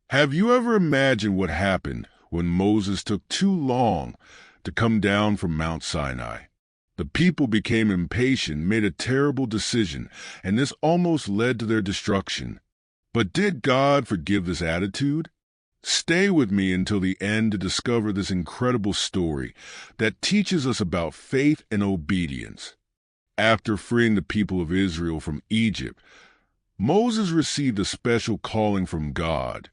Have you ever imagined what happened when Moses took too long to come down from Mount Sinai? The people became impatient, made a terrible decision, and this almost led to their destruction. But did God forgive this attitude? Stay with me until the end to discover this incredible story that teaches us about faith and obedience. After freeing the people of Israel from Egypt, Moses received a special calling from God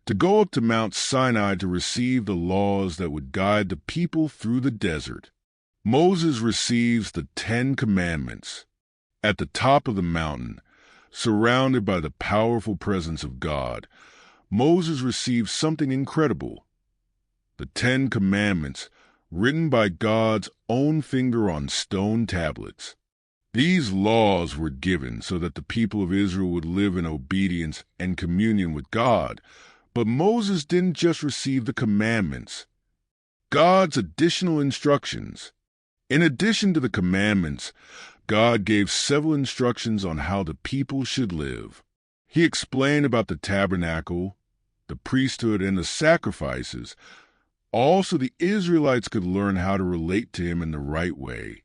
to go up to Mount Sinai to receive the laws that would guide the people through the desert. Moses receives the 10 Commandments. At the top of the mountain, surrounded by the powerful presence of God, Moses receives something incredible. The 10 Commandments, written by God's own finger on stone tablets. These laws were given so that the people of Israel would live in obedience and communion with God. But Moses didn't just receive the commandments, God's additional instructions. In addition to the commandments, God gave several instructions on how the people should live. He explained about the tabernacle, the priesthood, and the sacrifices, all so the Israelites could learn how to relate to him in the right way.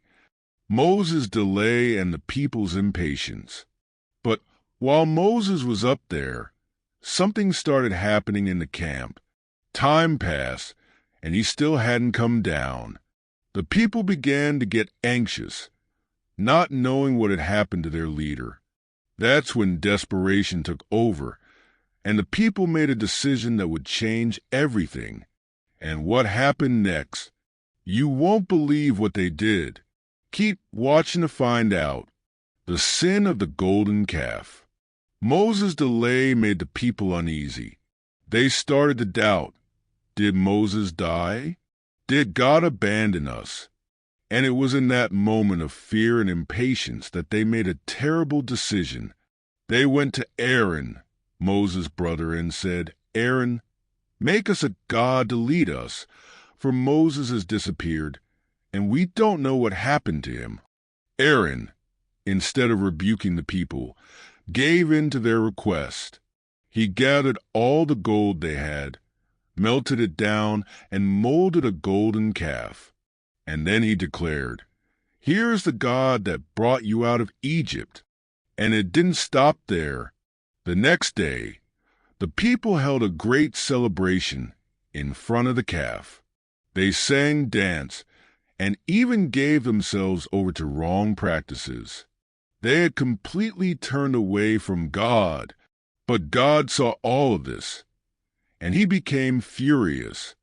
Moses' delay and the people's impatience. But while Moses was up there, something started happening in the camp. Time passed, and he still hadn't come down. The people began to get anxious, not knowing what had happened to their leader. That's when desperation took over, and the people made a decision that would change everything. And what happened next? You won't believe what they did. Keep watching to find out. The sin of the golden calf. Moses' delay made the people uneasy. They started to doubt. Did Moses die? Did God abandon us? And it was in that moment of fear and impatience that they made a terrible decision. They went to Aaron, Moses' brother, and said, "Aaron, make us a god to lead us, for Moses has disappeared, and we don't know what happened to him." Aaron, instead of rebuking the people, gave in to their request. He gathered all the gold they had, melted it down, and molded a golden calf. And then he declared, "Here is the God that brought you out of Egypt." And it didn't stop there. The next day, the people held a great celebration in front of the calf. They sang, danced, and even gave themselves over to wrong practices. They had completely turned away from God, but God saw all of this, and he became furious.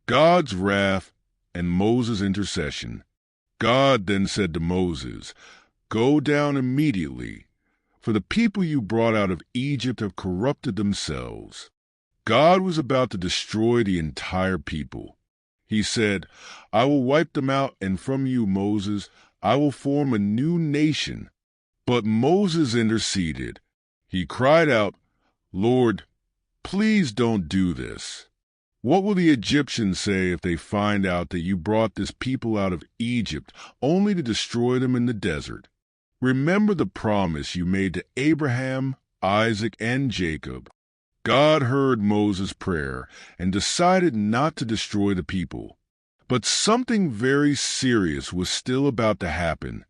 God's wrath and Moses' intercession. God then said to Moses, "Go down immediately, for the people you brought out of Egypt have corrupted themselves." God was about to destroy the entire people. He said, "I will wipe them out, and from you, Moses, I will form a new nation." But Moses interceded. He cried out, "Lord, please don't do this. What will the Egyptians say if they find out that you brought this people out of Egypt only to destroy them in the desert? Remember the promise you made to Abraham, Isaac, and Jacob." God heard Moses' prayer and decided not to destroy the people. But something very serious was still about to happen.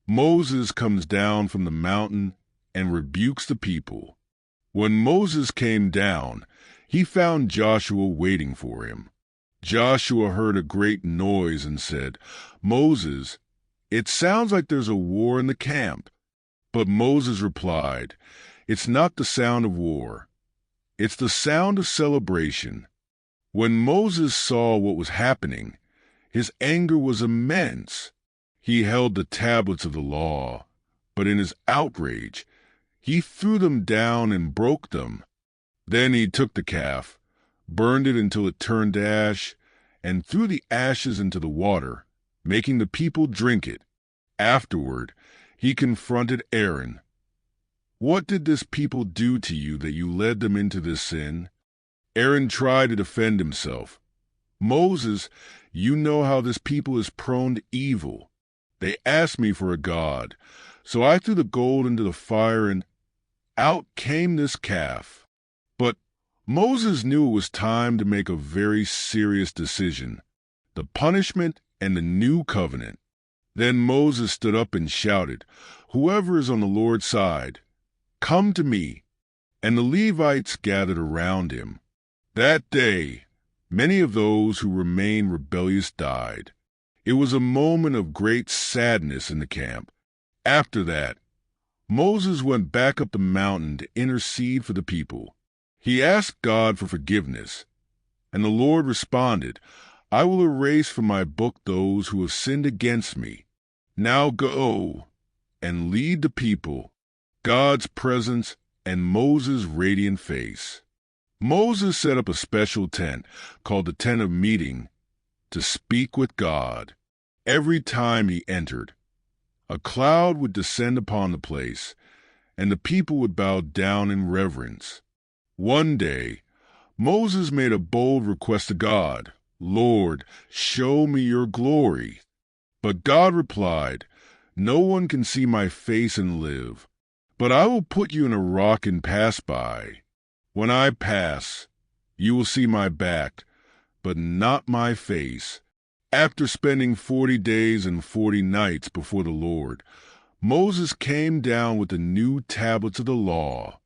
Moses comes down from the mountain and rebukes the people. When Moses came down, he found Joshua waiting for him. Joshua heard a great noise and said, "Moses, it sounds like there's a war in the camp." But Moses replied, "It's not the sound of war. It's the sound of celebration." When Moses saw what was happening, his anger was immense. He held the tablets of the law, but in his outrage, he threw them down and broke them. Then he took the calf, burned it until it turned to ash, and threw the ashes into the water, making the people drink it. Afterward, he confronted Aaron. "What did this people do to you that you led them into this sin?" Aaron tried to defend himself. "Moses, you know how this people is prone to evil. They asked me for a god, so I threw the gold into the fire and out came this calf." But Moses knew it was time to make a very serious decision: the punishment and the new covenant. Then Moses stood up and shouted, "Whoever is on the Lord's side, come to me." And the Levites gathered around him. That day, many of those who remained rebellious died. It was a moment of great sadness in the camp. After that, Moses went back up the mountain to intercede for the people. He asked God for forgiveness, and the Lord responded, "I will erase from my book those who have sinned against me. Now go and lead the people." God's presence and Moses' radiant face. Moses set up a special tent called the Tent of Meeting to speak with God. Every time he entered, a cloud would descend upon the place, and the people would bow down in reverence. One day, Moses made a bold request to God, "Lord, show me your glory." But God replied, "No one can see my face and live, but I will put you in a rock and pass by. When I pass, you will see my back, but not my face." After spending 40 days and 40 nights before the Lord, Moses came down with the new tablets of the law.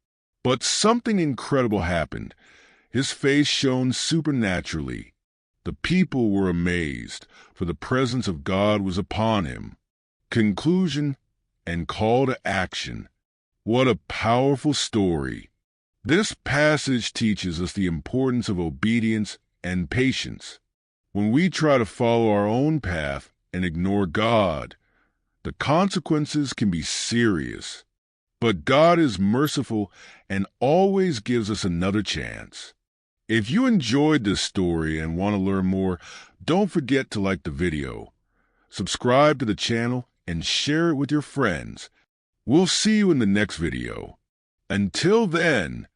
But something incredible happened. His face shone supernaturally. The people were amazed, for the presence of God was upon him. Conclusion and call to action. What a powerful story. This passage teaches us the importance of obedience and patience. When we try to follow our own path and ignore God, the consequences can be serious. But God is merciful and always gives us another chance. If you enjoyed this story and want to learn more, don't forget to like the video, subscribe to the channel, and share it with your friends. We'll see you in the next video. Until then,